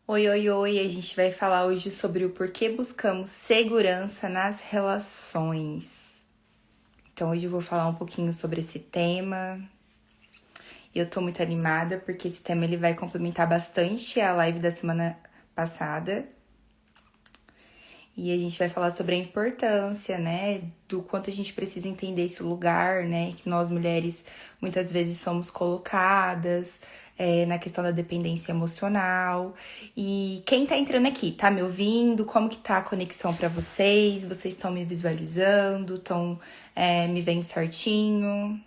Oi, oi, oi! A gente vai falar hoje sobre o porquê buscamos segurança nas relações. Então, hoje eu vou falar um pouquinho sobre esse tema. Eu tô muito animada porque esse tema ele vai complementar bastante a live da semana passada. E a gente vai falar sobre a importância, né, do quanto a gente precisa entender esse lugar, né, que nós mulheres muitas vezes somos colocadas, na questão da dependência emocional. E quem tá entrando aqui, tá me ouvindo? Como que tá a conexão pra vocês? Vocês estão me visualizando? Estão me vendo certinho?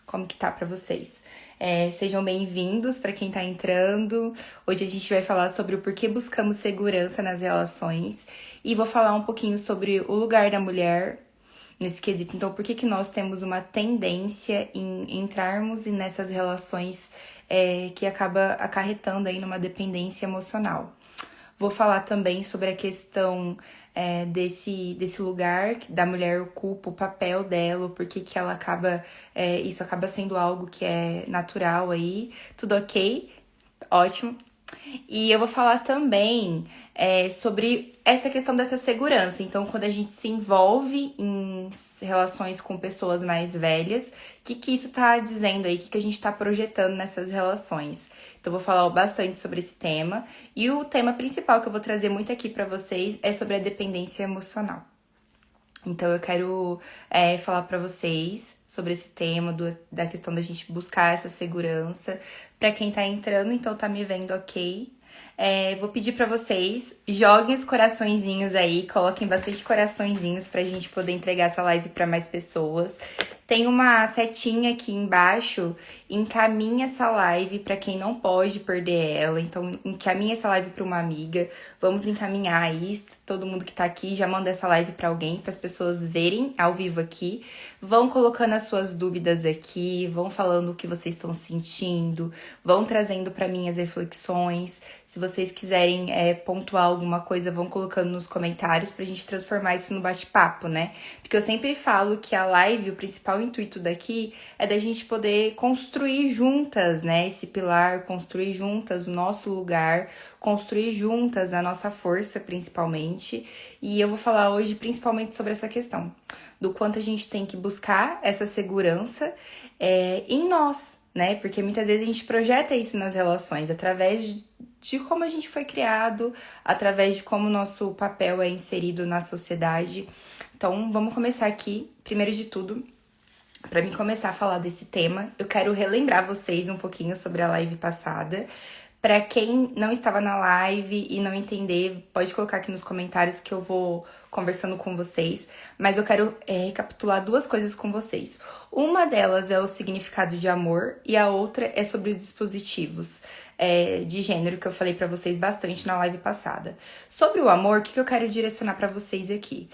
Como que tá pra vocês? Sejam bem-vindos para quem tá entrando. Hoje a gente vai falar sobre o porquê buscamos segurança nas relações e vou falar um pouquinho sobre o lugar da mulher nesse quesito. Então, por que que nós temos uma tendência em entrarmos nessas relações que acaba acarretando aí numa dependência emocional. Vou falar também sobre a questão desse lugar que da mulher ocupa, o papel dela, porque que ela acaba. Isso acaba sendo algo que é natural aí. Tudo ok? Ótimo. E eu vou falar também sobre essa questão dessa segurança. Então, quando a gente se envolve em relações com pessoas mais velhas, o que isso tá dizendo aí? O que a gente tá projetando nessas relações? Então, eu vou falar bastante sobre esse tema. E o tema principal que eu vou trazer muito aqui pra vocês é sobre a dependência emocional. Então, eu quero falar pra vocês sobre esse tema, da questão da gente buscar essa segurança. Pra quem tá entrando, então tá me vendo ok. Vou pedir pra vocês, joguem os coraçõezinhos aí, coloquem bastante coraçõezinhos pra gente poder entregar essa live pra mais pessoas. Tem uma setinha aqui embaixo, encaminha essa live pra quem não pode perder ela. Então, encaminha essa live pra uma amiga. Vamos encaminhar aí, todo mundo que tá aqui, já manda essa live pra alguém, para as pessoas verem ao vivo aqui. Vão colocando as suas dúvidas aqui, vão falando o que vocês estão sentindo, vão trazendo pra mim as reflexões. Se vocês quiserem pontuar alguma coisa, vão colocando nos comentários pra gente transformar isso no bate-papo, né? Porque eu sempre falo que a live, o principal intuito daqui é da gente poder construir juntas, né? Esse pilar, construir juntas o nosso lugar, construir juntas a nossa força, principalmente. E eu vou falar hoje principalmente sobre essa questão, do quanto a gente tem que buscar essa segurança em nós, né? Porque muitas vezes a gente projeta isso nas relações, através de como a gente foi criado, através de como o nosso papel é inserido na sociedade. Então, vamos começar aqui. Primeiro de tudo, para mim começar a falar desse tema, eu quero relembrar vocês um pouquinho sobre a live passada. Para quem não estava na live e não entender, pode colocar aqui nos comentários que eu vou conversando com vocês. Mas eu quero recapitular duas coisas com vocês. Uma delas é o significado de amor e a outra é sobre os dispositivos de gênero que eu falei para vocês bastante na live passada. Sobre o amor, o que eu quero direcionar para vocês aqui?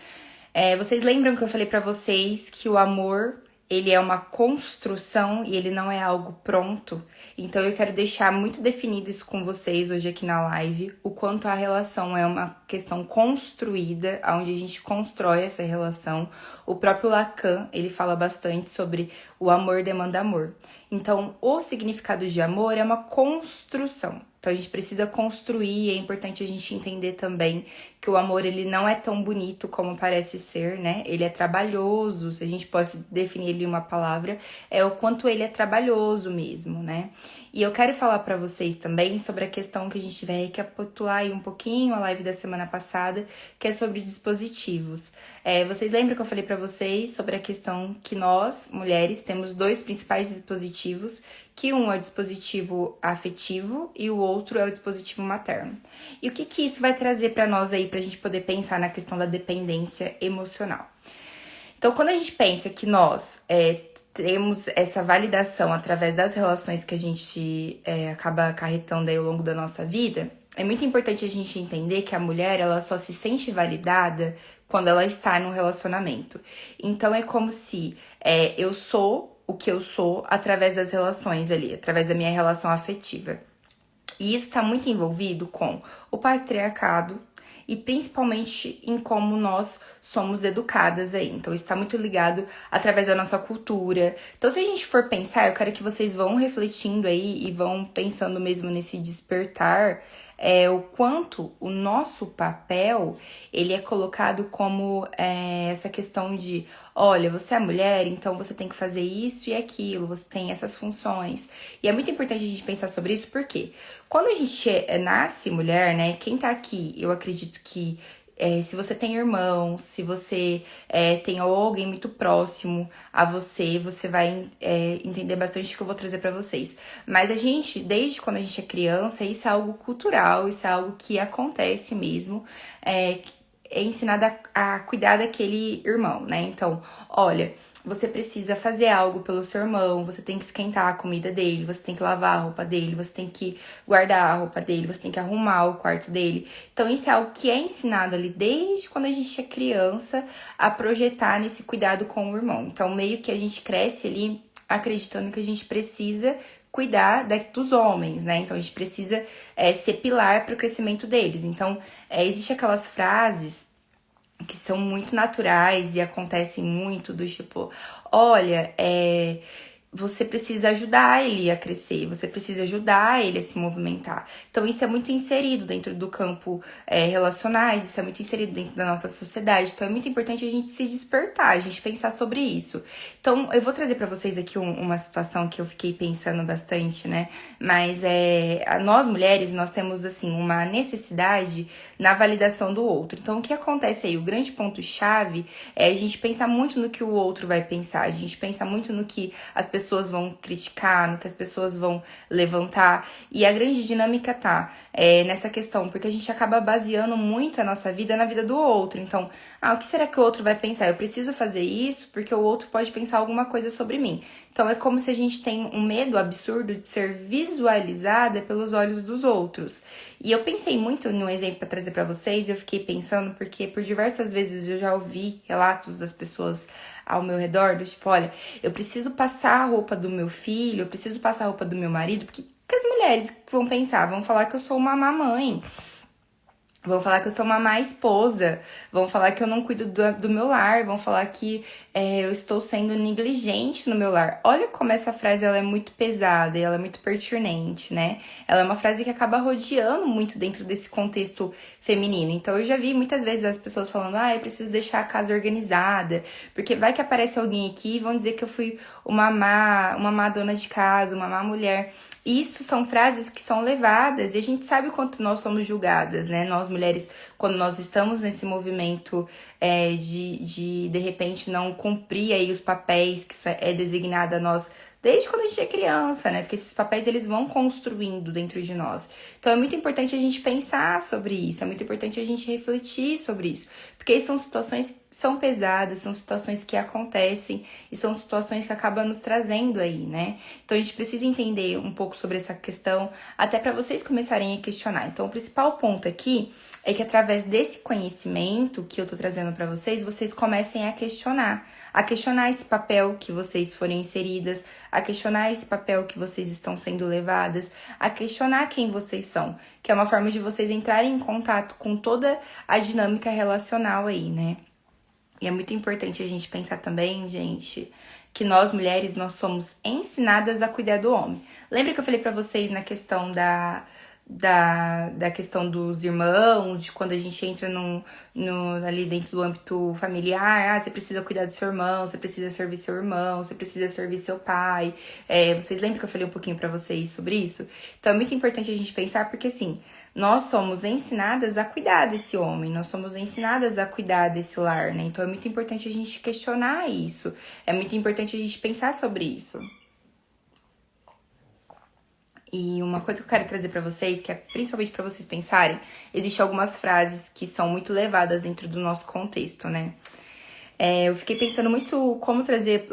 Vocês lembram que eu falei para vocês que o amor ele é uma construção e ele não é algo pronto? Então eu quero deixar muito definido isso com vocês hoje aqui na live, o quanto a relação é uma questão construída, onde a gente constrói essa relação. O próprio Lacan, ele fala bastante sobre o amor demanda amor. Então, o significado de amor é uma construção. Então a gente precisa construir, é importante a gente entender também que o amor ele não é tão bonito como parece ser, né? Ele é trabalhoso, se a gente pode definir ele em uma palavra, é o quanto ele é trabalhoso mesmo, né? E eu quero falar para vocês também sobre a questão que a gente vai recapitular aí um pouquinho a live da semana passada, que é sobre dispositivos. Vocês lembram que eu falei para vocês sobre a questão que nós, mulheres, temos dois principais dispositivos, que um é o dispositivo afetivo e o outro é o dispositivo materno. E o que isso vai trazer para nós aí, pra gente poder pensar na questão da dependência emocional? Então, quando a gente pensa que nós temos essa validação através das relações que a gente acaba acarretando aí ao longo da nossa vida, é muito importante a gente entender que a mulher, ela só se sente validada quando ela está num relacionamento. Então, é como se eu sou o que eu sou através das relações ali, através da minha relação afetiva. E isso está muito envolvido com o patriarcado e principalmente em como nós somos educadas aí. Então, isso tá muito ligado através da nossa cultura. Então, se a gente for pensar, eu quero que vocês vão refletindo aí e vão pensando mesmo nesse despertar, o quanto o nosso papel, ele é colocado como essa questão de, olha, você é mulher, então você tem que fazer isso e aquilo, você tem essas funções. E é muito importante a gente pensar sobre isso, porque quando a gente nasce mulher, né, quem tá aqui, eu acredito que se você tem irmão, se você tem alguém muito próximo a você, você vai entender bastante o que eu vou trazer pra vocês. Mas a gente, desde quando a gente é criança, isso é algo cultural, isso é algo que acontece mesmo. É ensinado a cuidar daquele irmão, né? Então, olha, você precisa fazer algo pelo seu irmão, você tem que esquentar a comida dele, você tem que lavar a roupa dele, você tem que guardar a roupa dele, você tem que arrumar o quarto dele. Então, isso é algo que é ensinado ali desde quando a gente é criança a projetar nesse cuidado com o irmão. Então, meio que a gente cresce ali acreditando que a gente precisa cuidar dos homens, né? Então, a gente precisa ser pilar para o crescimento deles. Então, existe aquelas frases que são muito naturais e acontecem muito do tipo, olha, você precisa ajudar ele a crescer, você precisa ajudar ele a se movimentar. Então, isso é muito inserido dentro do campo relacionais, isso é muito inserido dentro da nossa sociedade. Então, é muito importante a gente se despertar, a gente pensar sobre isso. Então, eu vou trazer pra vocês aqui uma situação que eu fiquei pensando bastante, né? Mas nós mulheres, nós temos, assim, uma necessidade na validação do outro. Então, o que acontece aí? O grande ponto-chave é a gente pensar muito no que o outro vai pensar, a gente pensa muito no que as pessoas vão criticar, no que as pessoas vão levantar. E a grande dinâmica tá nessa questão, porque a gente acaba baseando muito a nossa vida na vida do outro. Então, o que será que o outro vai pensar? Eu preciso fazer isso porque o outro pode pensar alguma coisa sobre mim. Então, é como se a gente tem um medo absurdo de ser visualizada pelos olhos dos outros. E eu pensei muito num exemplo para trazer para vocês, e eu fiquei pensando porque por diversas vezes eu já ouvi relatos das pessoas ao meu redor, do tipo, olha, eu preciso passar a roupa do meu filho, eu preciso passar a roupa do meu marido, porque que as mulheres vão pensar? Vão falar que eu sou uma mamãe. Vão falar que eu sou uma má esposa, vão falar que eu não cuido do meu lar, vão falar que eu estou sendo negligente no meu lar. Olha como essa frase ela é muito pesada e ela é muito pertinente, né? Ela é uma frase que acaba rodeando muito dentro desse contexto feminino. Então eu já vi muitas vezes as pessoas falando, eu preciso deixar a casa organizada, porque vai que aparece alguém aqui e vão dizer que eu fui uma má dona de casa, uma má mulher. Isso são frases que são levadas e a gente sabe o quanto nós somos julgadas, né? Nós mulheres, quando nós estamos nesse movimento de repente não cumprir aí os papéis que é designado a nós desde quando a gente é criança, né? Porque esses papéis eles vão construindo dentro de nós. Então é muito importante a gente pensar sobre isso, é muito importante a gente refletir sobre isso, porque são situações que são pesadas, são situações que acontecem e são situações que acabam nos trazendo aí, né? Então a gente precisa entender um pouco sobre essa questão, até para vocês começarem a questionar. Então o principal ponto aqui é que através desse conhecimento que eu tô trazendo para vocês, vocês comecem a questionar esse papel que vocês forem inseridas, a questionar esse papel que vocês estão sendo levadas, a questionar quem vocês são, que é uma forma de vocês entrarem em contato com toda a dinâmica relacional aí, né? E é muito importante a gente pensar também, gente, que nós mulheres, nós somos ensinadas a cuidar do homem. Lembra que eu falei pra vocês na questão da questão dos irmãos, de quando a gente entra ali dentro do âmbito familiar, você precisa cuidar do seu irmão, você precisa servir seu irmão, você precisa servir seu pai. Vocês lembram que eu falei um pouquinho pra vocês sobre isso? Então é muito importante a gente pensar, porque assim, nós somos ensinadas a cuidar desse homem, nós somos ensinadas a cuidar desse lar, né? Então é muito importante a gente questionar isso, é muito importante a gente pensar sobre isso. E uma coisa que eu quero trazer pra vocês, que é principalmente pra vocês pensarem, existem algumas frases que são muito levadas dentro do nosso contexto, né? Eu fiquei pensando muito como trazer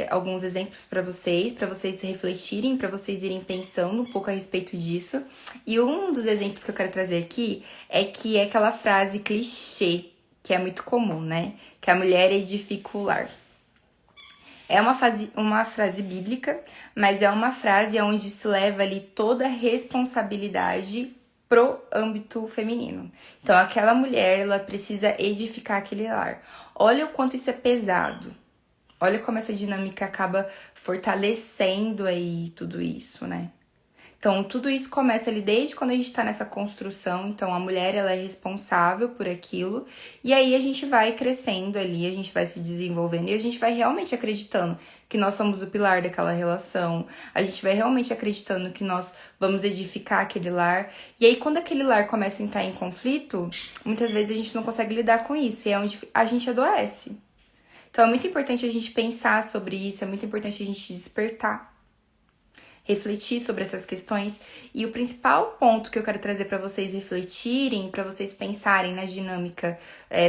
alguns exemplos pra vocês refletirem, pra vocês irem pensando um pouco a respeito disso. E um dos exemplos que eu quero trazer aqui é aquela frase clichê, que é muito comum, né? Que a mulher edifica o lar. É uma frase bíblica, mas é uma frase onde se leva ali toda a responsabilidade pro âmbito feminino. Então, aquela mulher, ela precisa edificar aquele lar. Olha o quanto isso é pesado. Olha como essa dinâmica acaba fortalecendo aí tudo isso, né? Então, tudo isso começa ali desde quando a gente tá nessa construção. Então, a mulher, ela é responsável por aquilo. E aí, a gente vai crescendo ali, a gente vai se desenvolvendo e a gente vai realmente acreditando que nós somos o pilar daquela relação. A gente vai realmente acreditando que nós vamos edificar aquele lar. E aí, quando aquele lar começa a entrar em conflito, muitas vezes a gente não consegue lidar com isso. E é onde a gente adoece. Então, é muito importante a gente pensar sobre isso, é muito importante a gente despertar, refletir sobre essas questões. E o principal ponto que eu quero trazer para vocês refletirem, para vocês pensarem na dinâmica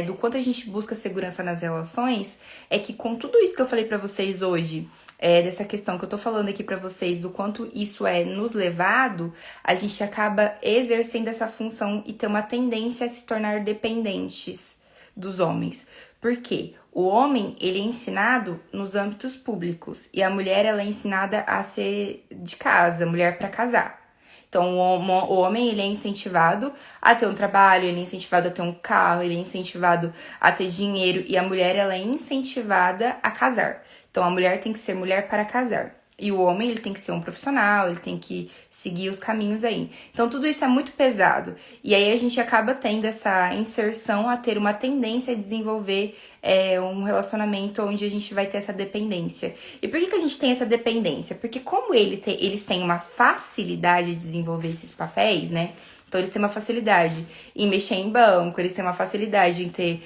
do quanto a gente busca segurança nas relações, é que com tudo isso que eu falei para vocês hoje, dessa questão que eu tô falando aqui para vocês, do quanto isso é nos levado, a gente acaba exercendo essa função e ter uma tendência a se tornar dependentes dos homens. Por quê? O homem, ele é ensinado nos âmbitos públicos e a mulher, ela é ensinada a ser de casa, mulher para casar. Então, o homem, ele é incentivado a ter um trabalho, ele é incentivado a ter um carro, ele é incentivado a ter dinheiro e a mulher, ela é incentivada a casar. Então, a mulher tem que ser mulher para casar. E o homem, ele tem que ser um profissional, ele tem que seguir os caminhos aí. Então, tudo isso é muito pesado. E aí, a gente acaba tendo essa inserção a ter uma tendência a desenvolver um relacionamento onde a gente vai ter essa dependência. E por que a gente tem essa dependência? Porque como eles têm uma facilidade de desenvolver esses papéis, né? Então, eles têm uma facilidade em mexer em banco, eles têm uma facilidade em ter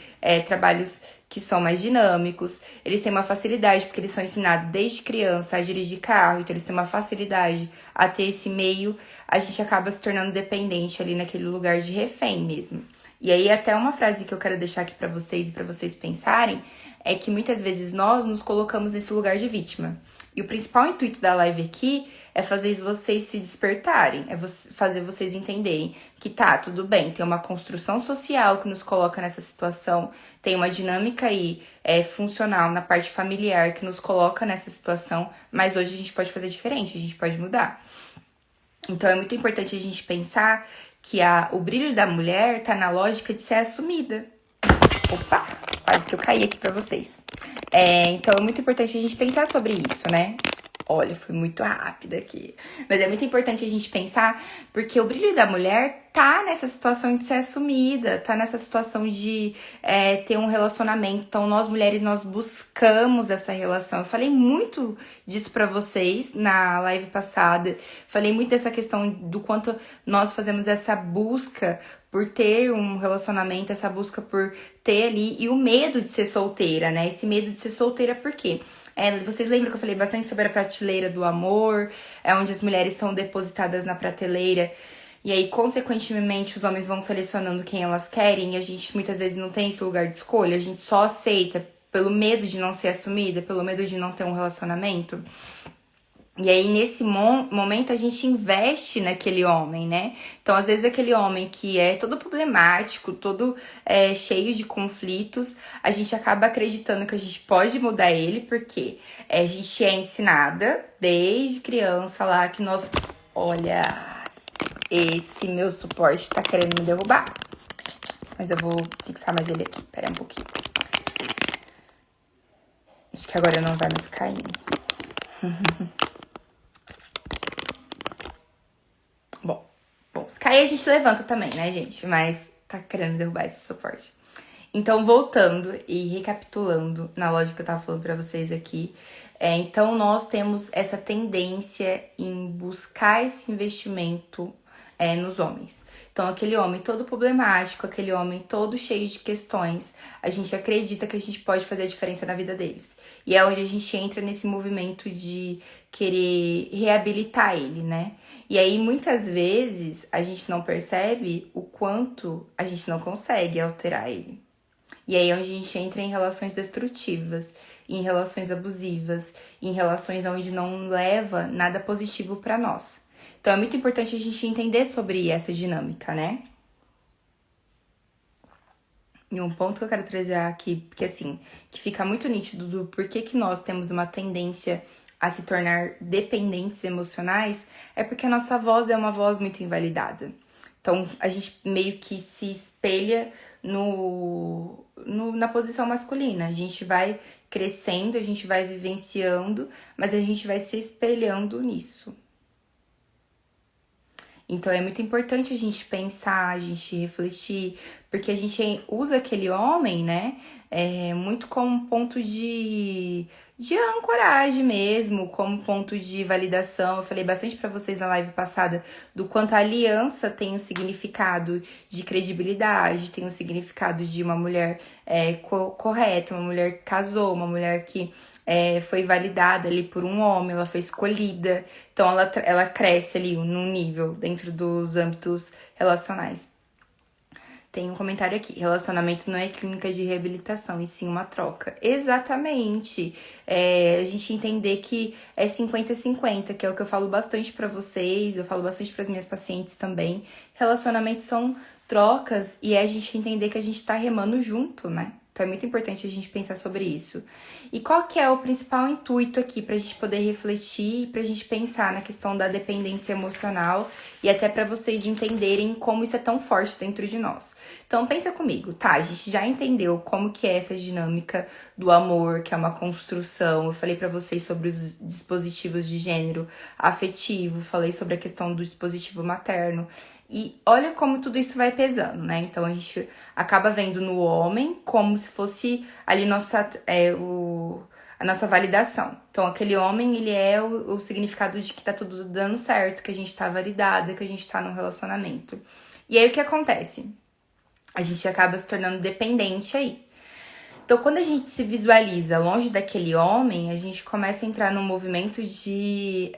trabalhos que são mais dinâmicos, eles têm uma facilidade, porque eles são ensinados desde criança a dirigir carro, então eles têm uma facilidade a ter esse meio, a gente acaba se tornando dependente ali naquele lugar de refém mesmo. E aí até uma frase que eu quero deixar aqui pra vocês e pra vocês pensarem, é que muitas vezes nós nos colocamos nesse lugar de vítima. E o principal intuito da live aqui é fazer vocês se despertarem, fazer vocês entenderem que tá, tudo bem, tem uma construção social que nos coloca nessa situação, tem uma dinâmica aí funcional na parte familiar que nos coloca nessa situação, mas hoje a gente pode fazer diferente, a gente pode mudar. Então é muito importante a gente pensar que o brilho da mulher tá na lógica de ser assumida. Opa, quase que eu caí aqui pra vocês. Então é muito importante a gente pensar sobre isso, né? Olha, fui muito rápida aqui. Mas é muito importante a gente pensar, porque o brilho da mulher tá nessa situação de ser assumida, tá nessa situação de ter um relacionamento. Então, nós mulheres, nós buscamos essa relação. Eu falei muito disso pra vocês na live passada. Falei muito dessa questão do quanto nós fazemos essa busca por ter um relacionamento, essa busca por ter ali, e o medo de ser solteira, né? Esse medo de ser solteira, por quê? Vocês lembram que eu falei bastante sobre a prateleira do amor, onde as mulheres são depositadas na prateleira e aí, consequentemente, os homens vão selecionando quem elas querem e a gente muitas vezes não tem esse lugar de escolha, a gente só aceita pelo medo de não ser assumida, pelo medo de não ter um relacionamento. E aí, nesse momento, a gente investe naquele homem, né? Então, às vezes, aquele homem que é todo problemático, todo cheio de conflitos, a gente acaba acreditando que a gente pode mudar ele, porque a gente é ensinada desde criança lá que nós... Olha, esse meu suporte tá querendo me derrubar. Mas eu vou fixar mais ele aqui, pera um pouquinho. Acho que agora não vai mais cair. Bom, se cair a gente levanta também, né, gente? Mas tá querendo derrubar esse suporte. Então, voltando e recapitulando na lógica que eu tava falando pra vocês aqui. Então, nós temos essa tendência em buscar esse investimento nos homens. Então, aquele homem todo problemático, aquele homem todo cheio de questões, a gente acredita que a gente pode fazer a diferença na vida deles. E é onde a gente entra nesse movimento de querer reabilitar ele, né? E aí, muitas vezes, a gente não percebe o quanto a gente não consegue alterar ele. E aí é onde a gente entra em relações destrutivas, em relações abusivas, em relações onde não leva nada positivo pra nós. Então é muito importante a gente entender sobre essa dinâmica, né? E um ponto que eu quero trazer aqui, porque assim, que fica muito nítido do porquê que nós temos uma tendência a se tornar dependentes emocionais, é porque a nossa voz é uma voz muito invalidada. Então, a gente meio que se espelha na posição masculina. A gente vai crescendo, a gente vai vivenciando, mas a gente vai se espelhando nisso. Então é muito importante a gente pensar, a gente refletir, porque a gente usa aquele homem, né, muito como ponto de ancoragem mesmo, como ponto de validação. Eu falei bastante pra vocês na live passada do quanto a aliança tem um significado de credibilidade, tem um significado de uma mulher correta, uma mulher que casou, uma mulher que foi validada ali por um homem, ela foi escolhida. Então ela cresce ali num nível dentro dos âmbitos relacionais. Tem um comentário aqui: relacionamento não é clínica de reabilitação, e sim uma troca. Exatamente. A gente entender que é 50-50, que é o que eu falo bastante pra vocês, eu falo bastante pras minhas pacientes também. Relacionamentos são trocas e é a gente entender que a gente tá remando junto, né? Então é muito importante a gente pensar sobre isso. E qual que é o principal intuito aqui pra gente poder refletir, pra gente pensar na questão da dependência emocional e até pra vocês entenderem como isso é tão forte dentro de nós. Então pensa comigo, tá? A gente já entendeu como que é essa dinâmica do amor, que é uma construção. Eu falei pra vocês sobre os dispositivos de gênero afetivo, falei sobre a questão do dispositivo materno. E olha como tudo isso vai pesando, né? Então a gente acaba vendo no homem como se fosse ali a nossa validação. Então aquele homem, ele é o significado de que tá tudo dando certo, que a gente tá validada, que a gente tá num relacionamento. E aí o que acontece? A gente acaba se tornando dependente aí. Então, quando a gente se visualiza longe daquele homem, a gente começa a entrar num movimento de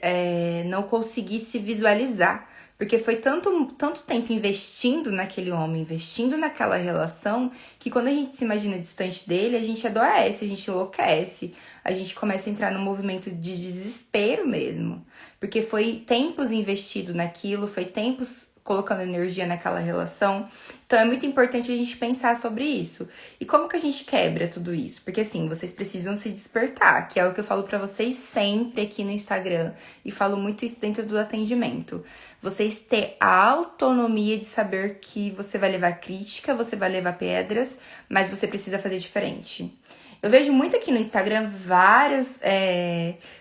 não conseguir se visualizar. Porque foi tanto tempo investindo naquele homem, investindo naquela relação, que quando a gente se imagina distante dele, a gente adoece, a gente enlouquece. A gente começa a entrar num movimento de desespero mesmo. Porque foi tempos investido naquilo, foi tempos colocando energia naquela relação. Então é muito importante a gente pensar sobre isso. E como que a gente quebra tudo isso? Porque assim, vocês precisam se despertar, que é o que eu falo pra vocês sempre aqui no Instagram, e falo muito isso dentro do atendimento. Vocês ter a autonomia de saber que você vai levar crítica, você vai levar pedras, mas você precisa fazer diferente. Eu vejo muito aqui no Instagram vários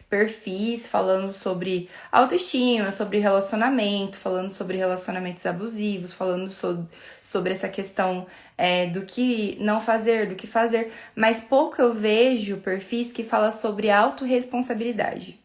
perfis falando sobre autoestima, sobre relacionamento, falando sobre relacionamentos abusivos, falando sobre essa questão do que não fazer, do que fazer, mas pouco eu vejo perfis que falam sobre autorresponsabilidade.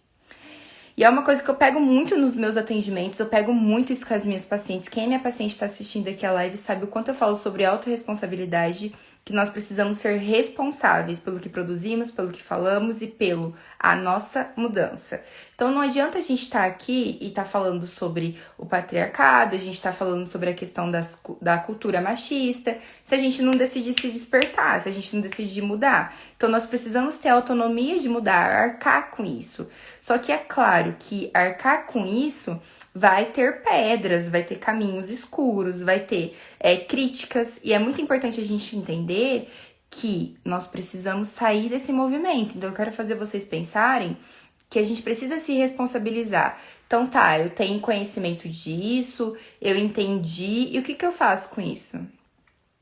E é uma coisa que eu pego muito nos meus atendimentos, eu pego muito isso com as minhas pacientes. Quem é minha paciente está assistindo aqui a live sabe o quanto eu falo sobre autorresponsabilidade, que nós precisamos ser responsáveis pelo que produzimos, pelo que falamos e pelo a nossa mudança. Então não adianta a gente estar aqui e estar falando sobre o patriarcado, a gente está falando sobre a questão da cultura machista, se a gente não decidir se despertar, se a gente não decidir mudar. Então nós precisamos ter autonomia de mudar, arcar com isso. Só que é claro que arcar com isso vai ter pedras, vai ter caminhos escuros, vai ter críticas, e é muito importante a gente entender que nós precisamos sair desse movimento. Então eu quero fazer vocês pensarem que a gente precisa se responsabilizar. Então tá, eu tenho conhecimento disso, eu entendi, e o que eu faço com isso?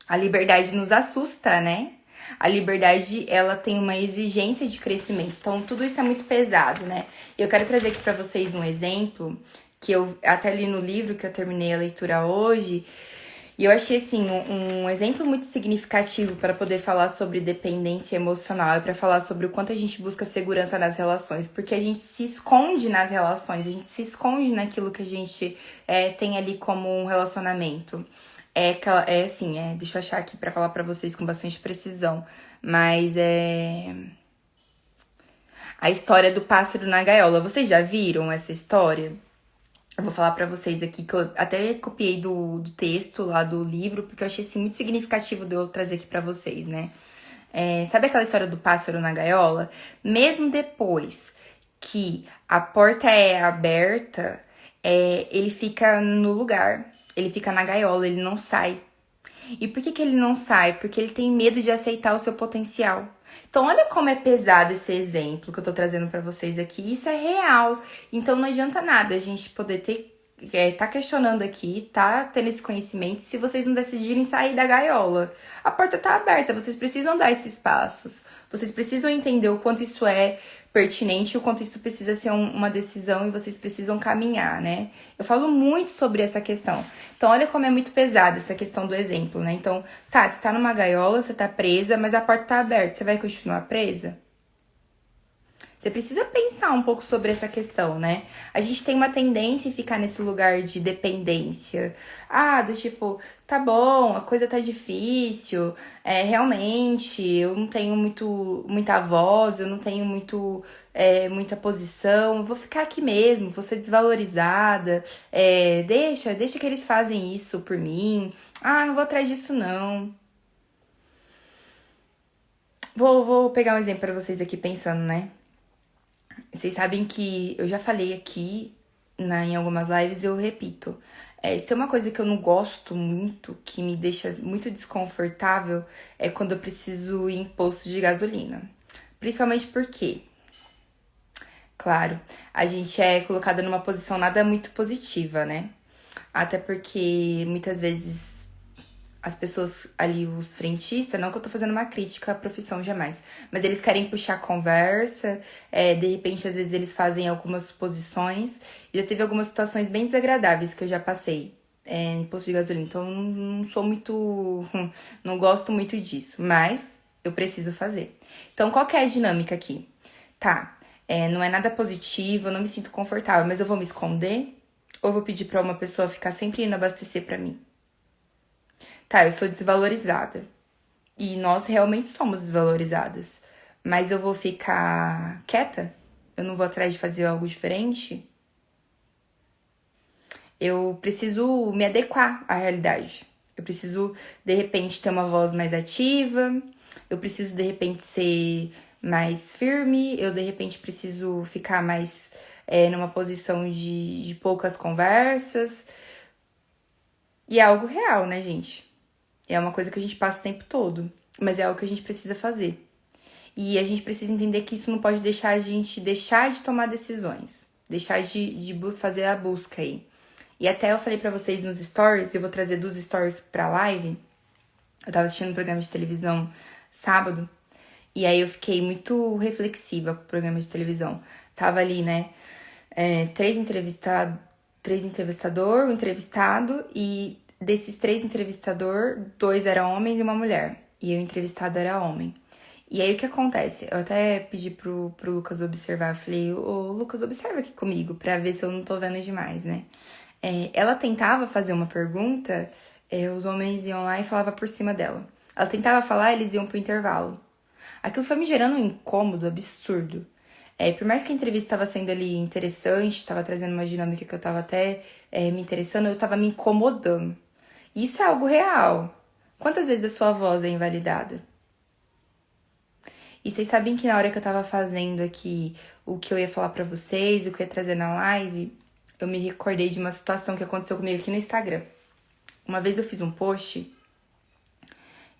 A liberdade nos assusta, né? A liberdade, ela tem uma exigência de crescimento. Então, tudo isso é muito pesado, né? Eu quero trazer aqui pra vocês um exemplo que eu até li no livro, que eu terminei a leitura hoje, e eu achei, assim, um exemplo muito significativo para poder falar sobre dependência emocional e para falar sobre o quanto a gente busca segurança nas relações, porque a gente se esconde nas relações, a gente se esconde naquilo que a gente tem ali como um relacionamento. Deixa eu achar aqui para falar para vocês com bastante precisão, mas a história do pássaro na gaiola. Vocês já viram essa história? Eu vou falar pra vocês aqui, que eu até copiei do texto lá do livro, porque eu achei assim, muito significativo de eu trazer aqui pra vocês, né? Sabe aquela história do pássaro na gaiola? Mesmo depois que a porta é aberta, ele fica no lugar, ele fica na gaiola, ele não sai. E por que ele não sai? Porque ele tem medo de aceitar o seu potencial. Então, olha como é pesado esse exemplo que eu tô trazendo pra vocês aqui. Isso é real. Então, não adianta nada a gente poder ter tá questionando aqui, tá tendo esse conhecimento, se vocês não decidirem sair da gaiola. A porta tá aberta, vocês precisam dar esses passos. Vocês precisam entender o quanto isso é pertinente, o quanto isso precisa ser uma decisão e vocês precisam caminhar, né? Eu falo muito sobre essa questão. Então, olha como é muito pesada essa questão do exemplo, né? Então, tá, você tá numa gaiola, você tá presa, mas a porta tá aberta, você vai continuar presa? Você precisa pensar um pouco sobre essa questão, né? A gente tem uma tendência em ficar nesse lugar de dependência. Ah, do tipo, tá bom, a coisa tá difícil, realmente, eu não tenho muita voz, eu não tenho muita posição, eu vou ficar aqui mesmo, vou ser desvalorizada, deixa que eles fazem isso por mim. Ah, não vou atrás disso, não. Vou pegar um exemplo pra vocês aqui pensando, né? Vocês sabem que eu já falei aqui em algumas lives e eu repito. Se tem uma coisa que eu não gosto muito, que me deixa muito desconfortável, é quando eu preciso ir em posto de gasolina. Principalmente porque, claro, a gente é colocada numa posição nada muito positiva, né? Até porque muitas vezes as pessoas ali, os frentistas, não que eu tô fazendo uma crítica à profissão jamais, mas eles querem puxar a conversa, de repente, às vezes, eles fazem algumas suposições. E já teve algumas situações bem desagradáveis que eu já passei em posto de gasolina, então eu não sou muito. Não gosto muito disso, mas eu preciso fazer. Então, qual que é a dinâmica aqui? Tá, não é nada positivo, eu não me sinto confortável, mas eu vou me esconder? Ou eu vou pedir pra uma pessoa ficar sempre indo abastecer pra mim? Tá, eu sou desvalorizada. E nós realmente somos desvalorizadas. Mas eu vou ficar quieta? Eu não vou atrás de fazer algo diferente? Eu preciso me adequar à realidade. Eu preciso, de repente, ter uma voz mais ativa. Eu preciso, de repente, ser mais firme. Eu, de repente, preciso ficar mais numa posição de poucas conversas. E é algo real, né, gente? É uma coisa que a gente passa o tempo todo, mas é algo que a gente precisa fazer. E a gente precisa entender que isso não pode deixar a gente deixar de tomar decisões, deixar de fazer a busca aí. E até eu falei pra vocês nos stories, eu vou trazer dos stories pra live. Eu tava assistindo um programa de televisão sábado, e aí eu fiquei muito reflexiva com o programa de televisão. Tava ali, né, três entrevistador, um entrevistado, e desses três entrevistador, dois eram homens e uma mulher. E o entrevistado era homem. E aí o que acontece? Eu até pedi pro Lucas observar. Eu falei, ô Lucas, observa aqui comigo pra ver se eu não tô vendo demais, né? Ela tentava fazer uma pergunta, os homens iam lá e falavam por cima dela. Ela tentava falar, eles iam pro intervalo. Aquilo foi me gerando um incômodo absurdo. Por mais que a entrevista estava sendo ali interessante, estava trazendo uma dinâmica que eu tava até me interessando, eu tava me incomodando. Isso é algo real. Quantas vezes a sua voz é invalidada? E vocês sabem que na hora que eu tava fazendo aqui o que eu ia falar pra vocês, o que eu ia trazer na live, eu me recordei de uma situação que aconteceu comigo aqui no Instagram. Uma vez eu fiz um post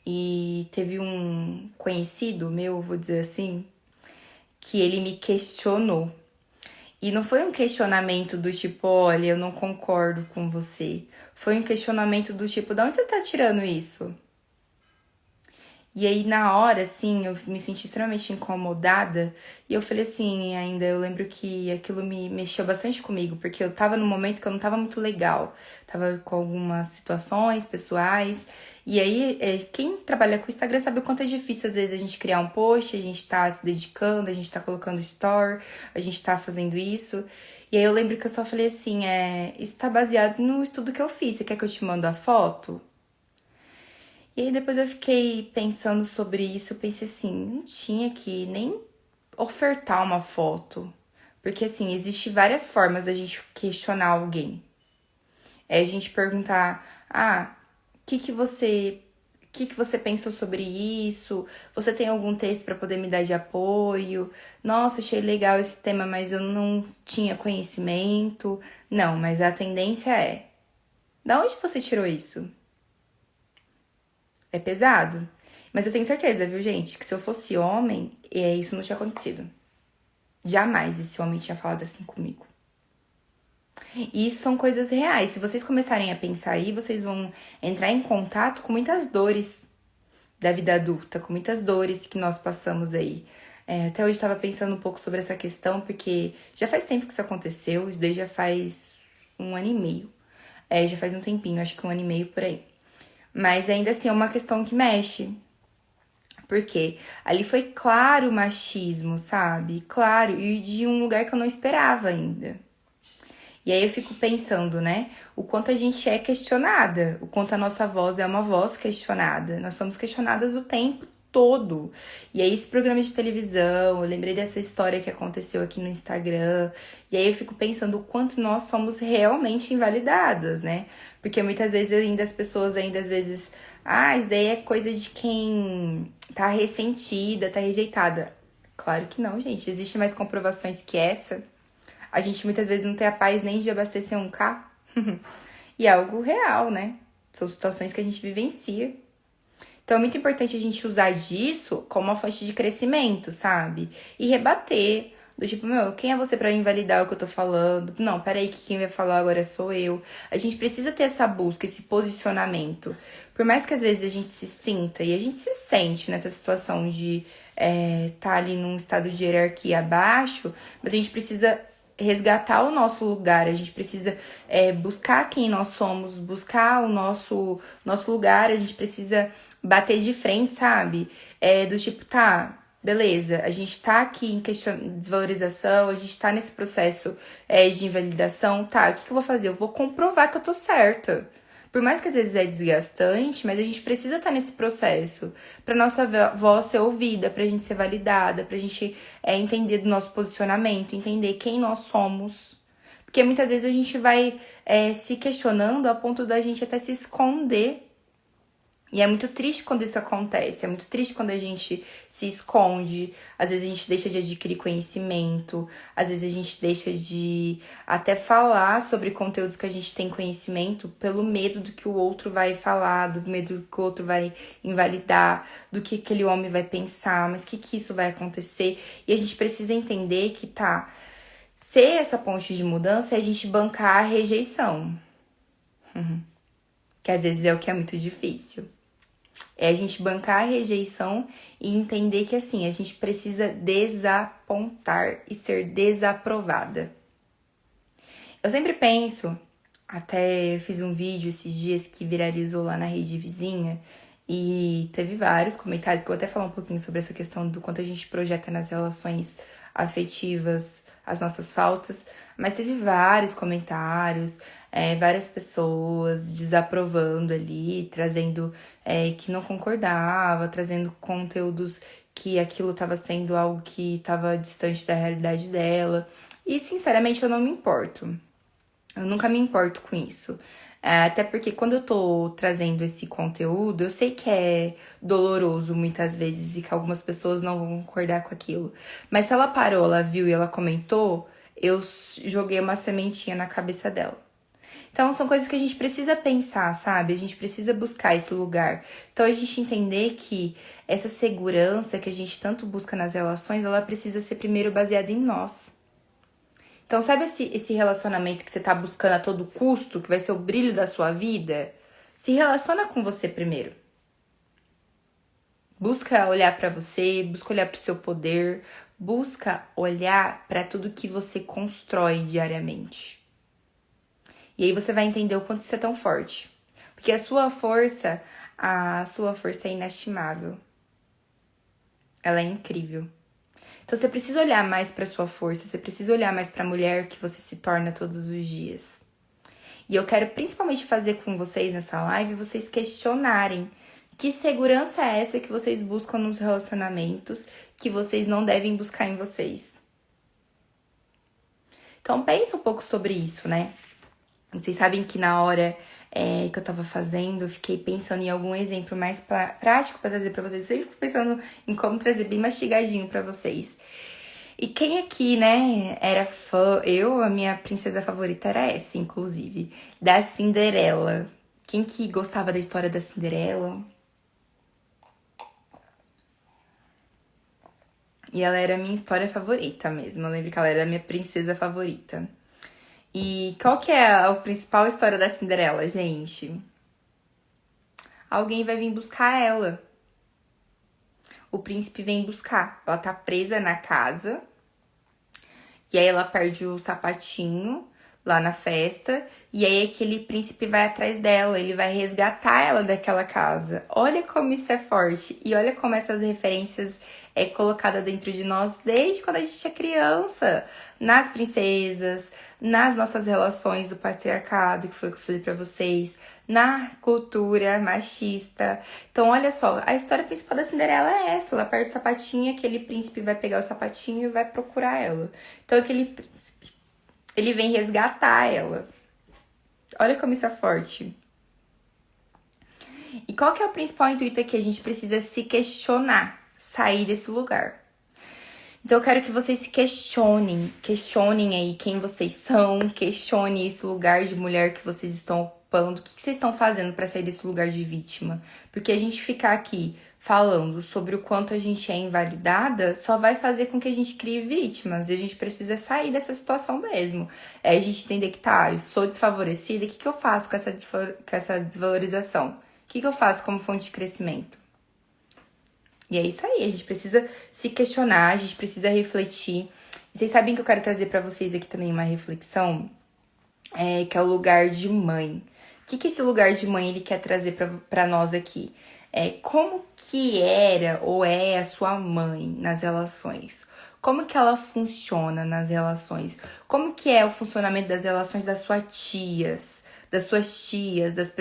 e teve um conhecido meu, vou dizer assim, que ele me questionou. E não foi um questionamento do tipo, olha, eu não concordo com você. Foi um questionamento do tipo, de onde você tá tirando isso? E aí, na hora, assim, eu me senti extremamente incomodada. E eu falei assim, ainda, eu lembro que aquilo me mexeu bastante comigo, porque eu tava num momento que eu não tava muito legal. Tava com algumas situações pessoais. E aí, quem trabalha com o Instagram sabe o quanto é difícil, às vezes, a gente criar um post, a gente tá se dedicando, a gente tá colocando story, a gente tá fazendo isso. E aí, eu lembro que eu só falei assim, isso tá baseado no estudo que eu fiz. Você quer que eu te mando a foto? E aí depois eu fiquei pensando sobre isso, eu pensei assim, não tinha que nem ofertar uma foto. Porque assim, existe várias formas da gente questionar alguém. É a gente perguntar, o que que você pensou sobre isso? Você tem algum texto para poder me dar de apoio? Nossa, achei legal esse tema, mas eu não tinha conhecimento. Não, mas a tendência da onde você tirou isso? É pesado. Mas eu tenho certeza, viu, gente, que se eu fosse homem, isso não tinha acontecido. Jamais esse homem tinha falado assim comigo. E isso são coisas reais. Se vocês começarem a pensar aí, vocês vão entrar em contato com muitas dores da vida adulta, com muitas dores que nós passamos aí. Até hoje estava pensando um pouco sobre essa questão, porque já faz tempo que isso aconteceu, isso daí já faz 1 ano e meio. Já faz um tempinho, acho que 1 ano e meio por aí. Mas ainda assim é uma questão que mexe. Porque ali foi claro o machismo, sabe? Claro, e de um lugar que eu não esperava ainda. E aí eu fico pensando, né? O quanto a gente é questionada, o quanto a nossa voz é uma voz questionada. Nós somos questionadas o tempo todo. E aí esse programa de televisão, eu lembrei dessa história que aconteceu aqui no Instagram. E aí eu fico pensando o quanto nós somos realmente invalidadas, né? Porque muitas vezes ainda as pessoas ainda às vezes, isso daí é coisa de quem tá ressentida, tá rejeitada. Claro que não, gente. Existem mais comprovações que essa. A gente muitas vezes não tem a paz nem de abastecer um carro. E é algo real, né? São situações que a gente vivencia. Então é muito importante a gente usar disso como uma fonte de crescimento, sabe? E rebater. Do tipo, quem é você pra invalidar o que eu tô falando? Não, peraí, que quem vai falar agora sou eu. A gente precisa ter essa busca, esse posicionamento. Por mais que às vezes a gente se sinta, e a gente se sente nessa situação de tá ali num estado de hierarquia abaixo, mas a gente precisa resgatar o nosso lugar, a gente precisa buscar quem nós somos, buscar o nosso lugar, a gente precisa bater de frente, sabe? Do tipo, tá, beleza, a gente tá aqui em desvalorização, a gente tá nesse processo de invalidação, tá, o que eu vou fazer? Eu vou comprovar que eu tô certa. Por mais que às vezes é desgastante, mas a gente precisa estar nesse processo para nossa voz ser ouvida, pra gente ser validada, pra gente entender do nosso posicionamento, entender quem nós somos. Porque muitas vezes a gente vai se questionando a ponto da gente até se esconder. E é muito triste quando isso acontece, é muito triste quando a gente se esconde, às vezes a gente deixa de adquirir conhecimento, às vezes a gente deixa de até falar sobre conteúdos que a gente tem conhecimento pelo medo do que o outro vai falar, do medo do que o outro vai invalidar, do que aquele homem vai pensar, mas o que isso vai acontecer. E a gente precisa entender que ser essa ponte de mudança é a gente bancar a rejeição, que às vezes é o que é muito difícil. É a gente bancar a rejeição e entender que, assim, a gente precisa desapontar e ser desaprovada. Eu sempre penso, até fiz um vídeo esses dias que viralizou lá na rede vizinha e teve vários comentários, que eu vou até falar um pouquinho sobre essa questão do quanto a gente projeta nas relações afetivas as nossas faltas, mas teve vários comentários, várias pessoas desaprovando ali, trazendo que não concordava, trazendo conteúdos que aquilo estava sendo algo que estava distante da realidade dela. E sinceramente eu não me importo. Eu nunca me importo com isso. Até porque quando eu tô trazendo esse conteúdo, eu sei que é doloroso muitas vezes e que algumas pessoas não vão concordar com aquilo. Mas se ela parou, ela viu e ela comentou, eu joguei uma sementinha na cabeça dela. Então, são coisas que a gente precisa pensar, sabe? A gente precisa buscar esse lugar. Então, a gente entender que essa segurança que a gente tanto busca nas relações, ela precisa ser primeiro baseada em nós. Então, sabe esse relacionamento que você tá buscando a todo custo, que vai ser o brilho da sua vida? Se relaciona com você primeiro. Busca olhar pra você, busca olhar pro seu poder, busca olhar pra tudo que você constrói diariamente. E aí você vai entender o quanto isso é tão forte. Porque a sua força é inestimável. Ela é incrível. Então você precisa olhar mais para sua força, você precisa olhar mais para a mulher que você se torna todos os dias. E eu quero principalmente fazer com vocês nessa live vocês questionarem que segurança é essa que vocês buscam nos relacionamentos que vocês não devem buscar em vocês. Então pensa um pouco sobre isso, né? Vocês sabem que na hora que eu tava fazendo, eu fiquei pensando em algum exemplo mais prático pra trazer pra vocês. Eu sempre fico pensando em como trazer bem mastigadinho pra vocês. E quem aqui, né, era fã, a minha princesa favorita era essa, inclusive, da Cinderela. Quem que gostava da história da Cinderela? E ela era a minha história favorita mesmo. Eu lembro que ela era a minha princesa favorita. E qual que é a principal história da Cinderela, gente? Alguém vai vir buscar ela. O príncipe vem buscar. Ela tá presa na casa. E aí ela perde o sapatinho lá na festa. E aí aquele príncipe vai atrás dela. Ele vai resgatar ela daquela casa. Olha como isso é forte. E olha como essas referências é colocada dentro de nós desde quando a gente é criança. Nas princesas, nas nossas relações do patriarcado, que foi o que eu falei pra vocês, na cultura machista. Então, olha só, a história principal da Cinderela é essa. Ela perde o sapatinho, aquele príncipe vai pegar o sapatinho e vai procurar ela. Então, aquele príncipe, ele vem resgatar ela. Olha como isso é forte. E qual que é o principal intuito aqui? A gente precisa se questionar, sair desse lugar. Então eu quero que vocês se questionem aí quem vocês são, questionem esse lugar de mulher que vocês estão ocupando, o que vocês estão fazendo para sair desse lugar de vítima. Porque a gente ficar aqui falando sobre o quanto a gente é invalidada só vai fazer com que a gente crie vítimas, e a gente precisa sair dessa situação mesmo. É a gente entender que eu sou desfavorecida, o que eu faço com essa desvalorização? O que eu faço como fonte de crescimento? E é isso aí, a gente precisa se questionar, a gente precisa refletir. E vocês sabem que eu quero trazer pra vocês aqui também uma reflexão, que é o lugar de mãe. O que esse lugar de mãe ele quer trazer pra nós aqui? Como que era ou é a sua mãe nas relações? Como que ela funciona nas relações? Como que é o funcionamento das relações das suas tias,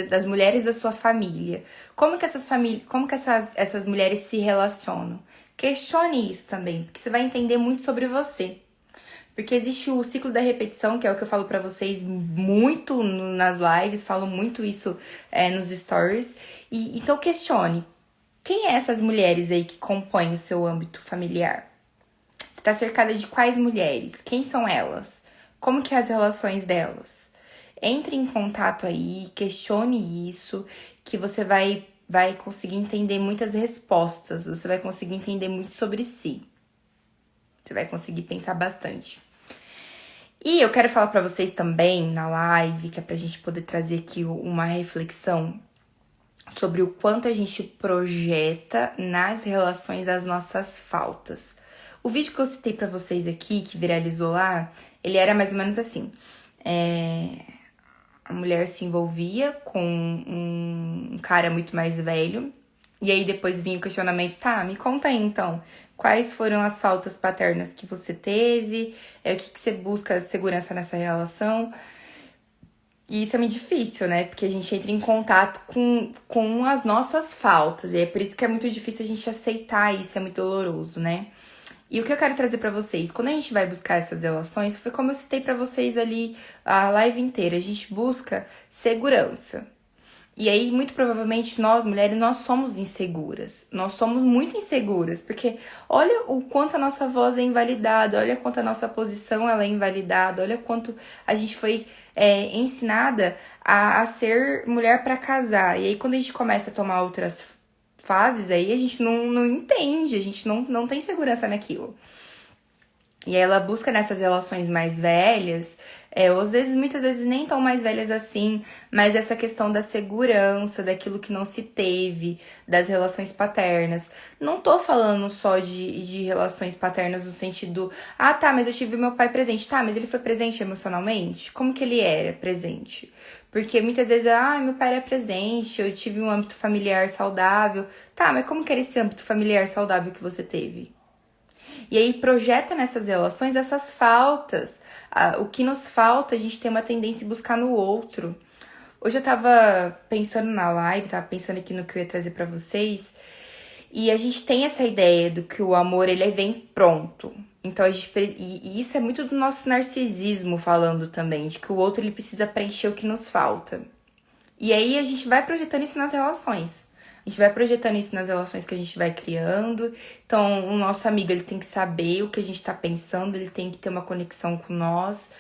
das mulheres da sua família? Como que essas mulheres se relacionam? Questione isso também, porque você vai entender muito sobre você. Porque existe o ciclo da repetição, que é o que eu falo pra vocês muito nas lives, falo muito isso nos stories. E então questione, quem é essas mulheres aí que compõem o seu âmbito familiar? Você tá cercada de quais mulheres? Quem são elas? Como que é as relações delas? Entre em contato aí, questione isso, que você vai conseguir entender muitas respostas, você vai conseguir entender muito sobre si. Você vai conseguir pensar bastante. E eu quero falar pra vocês também na live, que é pra gente poder trazer aqui uma reflexão sobre o quanto a gente projeta nas relações as nossas faltas. O vídeo que eu citei pra vocês aqui, que viralizou lá, ele era mais ou menos assim. A mulher se envolvia com um cara muito mais velho. E aí depois vinha o questionamento, tá, me conta aí então, quais foram as faltas paternas que você teve, o que você busca segurança nessa relação. E isso é muito difícil, né? Porque a gente entra em contato com as nossas faltas. E é por isso que é muito difícil a gente aceitar isso, é muito doloroso, né? E o que eu quero trazer pra vocês, quando a gente vai buscar essas relações, foi como eu citei pra vocês ali a live inteira, a gente busca segurança. E aí, muito provavelmente, nós, mulheres, nós somos inseguras. Nós somos muito inseguras, porque olha o quanto a nossa voz é invalidada, olha quanto a nossa posição ela é invalidada, olha quanto a gente foi ensinada a ser mulher para casar. E aí, quando a gente começa a tomar outras fases, aí a gente não entende, a gente não tem segurança naquilo. E ela busca nessas relações mais velhas, ou às vezes, muitas vezes nem tão mais velhas assim, mas essa questão da segurança, daquilo que não se teve, das relações paternas. Não tô falando só de relações paternas no sentido, ah, tá, mas eu tive meu pai presente. Tá, mas ele foi presente emocionalmente? Como que ele era presente? Porque muitas vezes, meu pai era presente, eu tive um âmbito familiar saudável. Tá, mas como que era esse âmbito familiar saudável que você teve? E aí projeta nessas relações essas faltas. O que nos falta, a gente tem uma tendência a buscar no outro. Hoje eu tava pensando na live, tava pensando aqui no que eu ia trazer pra vocês. E a gente tem essa ideia do que o amor, ele vem pronto. Então, e isso é muito do nosso narcisismo falando também, de que o outro, ele precisa preencher o que nos falta. E aí a gente vai projetando isso nas relações. A gente vai projetando isso nas relações que a gente vai criando. Então, o nosso amigo, ele tem que saber o que a gente tá pensando, ele tem que ter uma conexão com nós.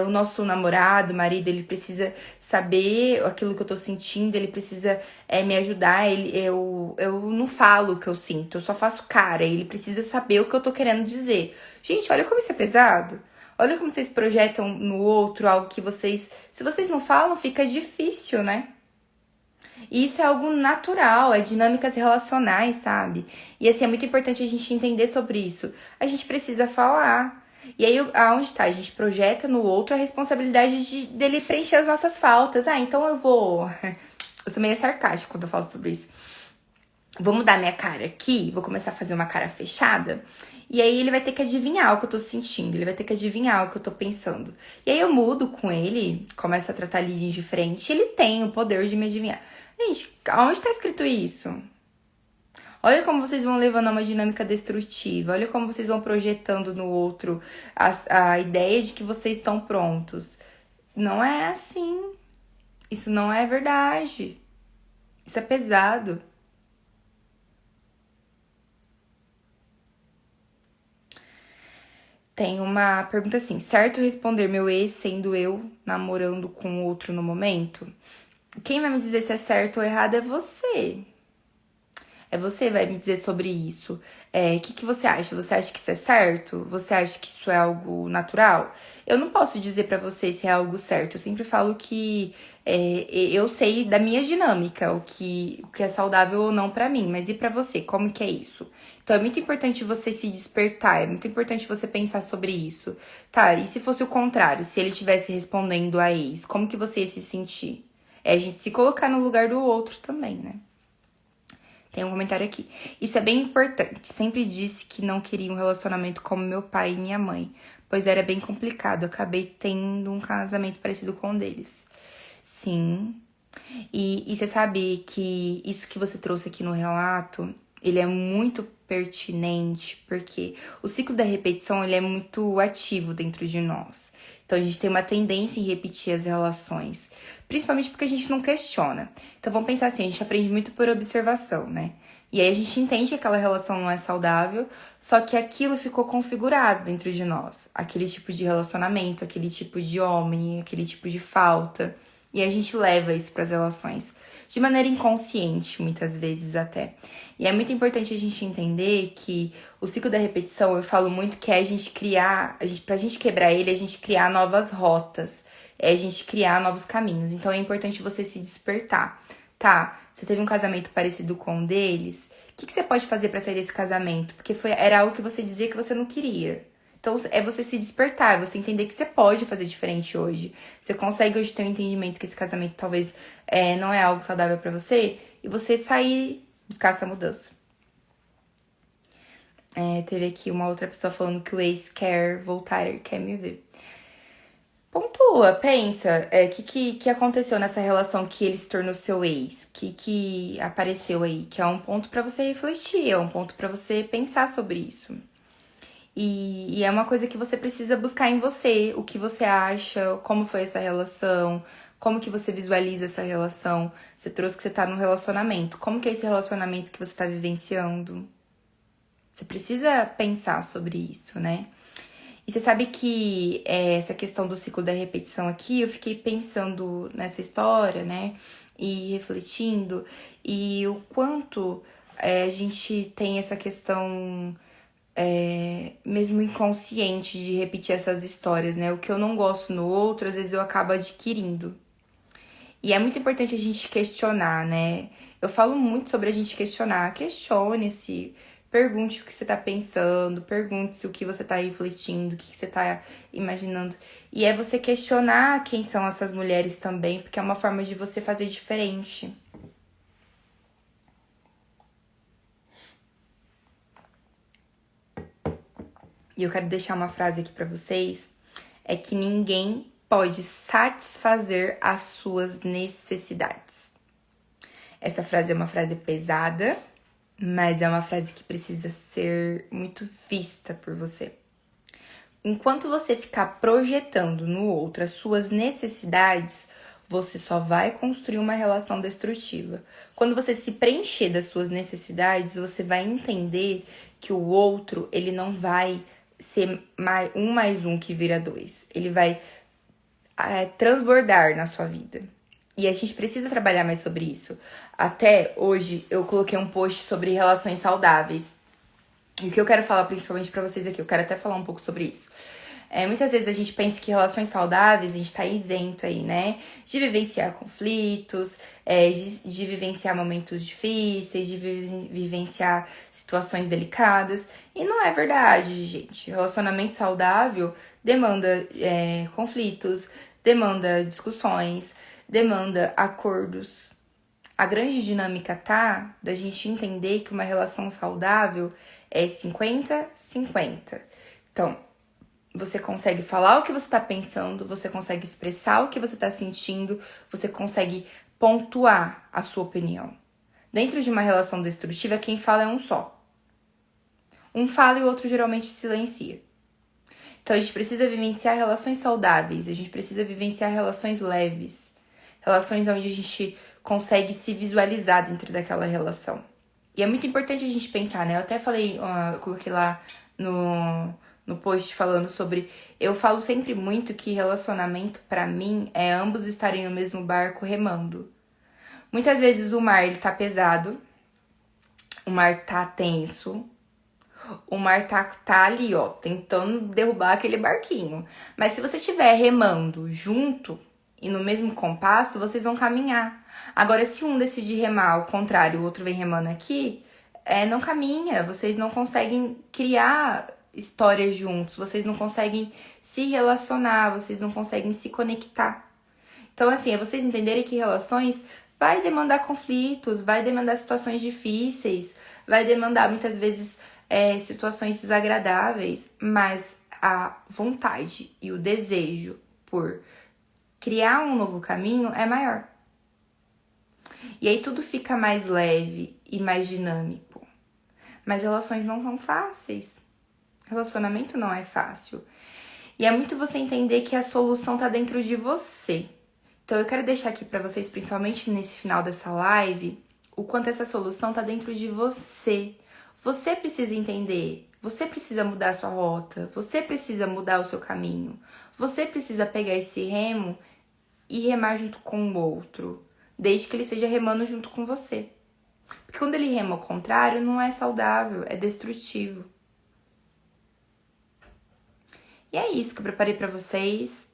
O nosso namorado, marido, ele precisa saber aquilo que eu tô sentindo, ele precisa me ajudar. Eu não falo o que eu sinto, eu só faço cara. Ele precisa saber o que eu tô querendo dizer. Gente, olha como isso é pesado. Olha como vocês projetam no outro algo que vocês... Se vocês não falam, fica difícil, né? E isso é algo natural, é dinâmicas relacionais, sabe? E assim, é muito importante a gente entender sobre isso. A gente precisa falar. E aí, aonde tá? A gente projeta no outro a responsabilidade dele preencher as nossas faltas. Ah, então eu vou... Eu sou meio sarcástica quando eu falo sobre isso. Vou mudar minha cara aqui, vou começar a fazer uma cara fechada. E aí ele vai ter que adivinhar o que eu tô sentindo, ele vai ter que adivinhar o que eu tô pensando. E aí eu mudo com ele, começo a tratar ele de frente, e ele tem o poder de me adivinhar. Gente, aonde tá escrito isso? Olha como vocês vão levando a uma dinâmica destrutiva, olha como vocês vão projetando no outro a ideia de que vocês estão prontos. Não é assim. Isso não é verdade. Isso é pesado. Tem uma pergunta assim: certo responder meu ex sendo eu namorando com outro no momento? Quem vai me dizer se é certo ou errado é você. É você que vai me dizer sobre isso. O que você acha? Você acha que isso é certo? Você acha que isso é algo natural? Eu não posso dizer pra você se é algo certo. Eu sempre falo que eu sei da minha dinâmica, o que é saudável ou não pra mim. Mas e pra você? Como que é isso? Então é muito importante você se despertar, é muito importante você pensar sobre isso. Tá, e se fosse o contrário? Se ele estivesse respondendo a ex, como que você ia se sentir? É a gente se colocar no lugar do outro também, né? Tem um comentário aqui. Isso é bem importante. Sempre disse que não queria um relacionamento como meu pai e minha mãe, pois era bem complicado. Acabei tendo um casamento parecido com um deles. Sim. E você sabe que isso que você trouxe aqui no relato, ele é muito pertinente, porque o ciclo da repetição, ele é muito ativo dentro de nós. Então, a gente tem uma tendência em repetir as relações, principalmente porque a gente não questiona. Então, vamos pensar assim, a gente aprende muito por observação, né? E aí a gente entende que aquela relação não é saudável, só que aquilo ficou configurado dentro de nós. Aquele tipo de relacionamento, aquele tipo de homem, aquele tipo de falta. E a gente leva isso para as relações de maneira inconsciente, muitas vezes até. E é muito importante a gente entender que o ciclo da repetição, eu falo muito que é a gente criar, pra gente quebrar ele, é a gente criar novas rotas, é a gente criar novos caminhos. Então é importante você se despertar. Tá, você teve um casamento parecido com um deles, o que você pode fazer para sair desse casamento? Porque era algo que você dizia que você não queria. Então, é você se despertar, é você entender que você pode fazer diferente hoje. Você consegue hoje ter um entendimento que esse casamento talvez não é algo saudável pra você, e você sair, buscar essa mudança. Teve aqui uma outra pessoa falando que o ex quer voltar, quer me ver. Pontua, pensa, que aconteceu nessa relação que ele se tornou seu ex? Que apareceu aí? Que é um ponto pra você refletir, é um ponto pra você pensar sobre isso. E é uma coisa que você precisa buscar em você, o que você acha, como foi essa relação, como que você visualiza essa relação. Você trouxe que você tá num relacionamento. Como que é esse relacionamento que você tá vivenciando? Você precisa pensar sobre isso, né? E você sabe que essa questão do ciclo da repetição aqui, eu fiquei pensando nessa história, né? E refletindo, e o quanto a gente tem essa questão mesmo inconsciente de repetir essas histórias, né? O que eu não gosto no outro, às vezes eu acabo adquirindo. E é muito importante a gente questionar, né? Eu falo muito sobre a gente questionar. Questione-se, pergunte o que você tá pensando, pergunte-se o que você tá refletindo, o que você tá imaginando. E é você questionar quem são essas mulheres também, porque é uma forma de você fazer diferente. E eu quero deixar uma frase aqui pra vocês, é que ninguém pode satisfazer as suas necessidades. Essa frase é uma frase pesada, mas é uma frase que precisa ser muito vista por você. Enquanto você ficar projetando no outro as suas necessidades, você só vai construir uma relação destrutiva. Quando você se preencher das suas necessidades, você vai entender que o outro, ele não vai ser um mais um que vira dois. Ele vai transbordar na sua vida. E a gente precisa trabalhar mais sobre isso. Até hoje, eu coloquei um post sobre relações saudáveis. E o que eu quero falar principalmente pra vocês aqui, eu quero até falar um pouco sobre isso. Muitas vezes a gente pensa que relações saudáveis, a gente tá isento aí, né? De vivenciar conflitos, de vivenciar momentos difíceis, de vivenciar situações delicadas. E não é verdade, gente. Relacionamento saudável demanda conflitos, demanda discussões, demanda acordos. A grande dinâmica tá da gente entender que uma relação saudável é 50-50. Então, você consegue falar o que você tá pensando, você consegue expressar o que você tá sentindo, você consegue pontuar a sua opinião. Dentro de uma relação destrutiva, quem fala é um só. Um fala e o outro geralmente silencia. Então a gente precisa vivenciar relações saudáveis, a gente precisa vivenciar relações leves, relações onde a gente consegue se visualizar dentro daquela relação. E é muito importante a gente pensar, né? Eu até falei, eu coloquei lá no post falando sobre. Eu falo sempre muito que relacionamento, pra mim, é ambos estarem no mesmo barco remando. Muitas vezes o mar ele tá pesado, o mar tá tenso, o mar tá ali, ó, tentando derrubar aquele barquinho. Mas se você estiver remando junto e no mesmo compasso, vocês vão caminhar. Agora, se um decidir remar ao contrário, o outro vem remando aqui, não caminha. Vocês não conseguem criar histórias juntos, vocês não conseguem se relacionar, vocês não conseguem se conectar. Então, assim, é vocês entenderem que relações vai demandar conflitos, vai demandar situações difíceis, vai demandar muitas vezes situações desagradáveis, mas a vontade e o desejo por criar um novo caminho é maior. E aí tudo fica mais leve e mais dinâmico. Mas relações não são fáceis. Relacionamento não é fácil. E é muito você entender que a solução tá dentro de você. Então eu quero deixar aqui pra vocês, principalmente nesse final dessa live, o quanto essa solução tá dentro de você. Você precisa entender, você precisa mudar a sua rota, você precisa mudar o seu caminho. Você precisa pegar esse remo e remar junto com o outro, desde que ele esteja remando junto com você. Porque quando ele rema ao contrário, não é saudável, é destrutivo. E é isso que eu preparei pra vocês.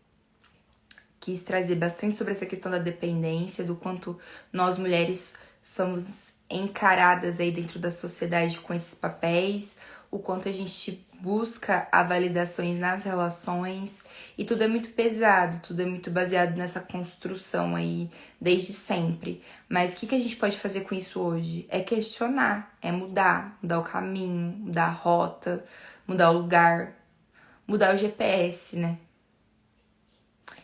Quis trazer bastante sobre essa questão da dependência, do quanto nós mulheres somos encaradas aí dentro da sociedade com esses papéis, o quanto a gente busca a validações nas relações, e tudo é muito pesado, tudo é muito baseado nessa construção aí desde sempre. Mas o que a gente pode fazer com isso hoje? É questionar, é mudar o caminho, mudar a rota, mudar o lugar, mudar o GPS, né?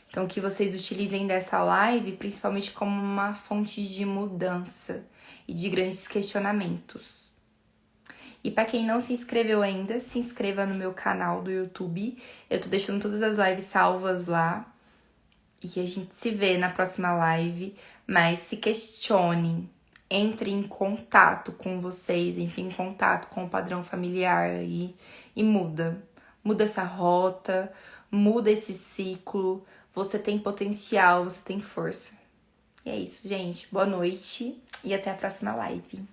Então, que vocês utilizem dessa live principalmente como uma fonte de mudança e de grandes questionamentos. E para quem não se inscreveu ainda, se inscreva no meu canal do YouTube. Eu tô deixando todas as lives salvas lá. E a gente se vê na próxima live. Mas se questione, entre em contato com vocês, entre em contato com o padrão familiar aí e muda. Muda essa rota, muda esse ciclo. Você tem potencial, você tem força. E é isso, gente. Boa noite e até a próxima live.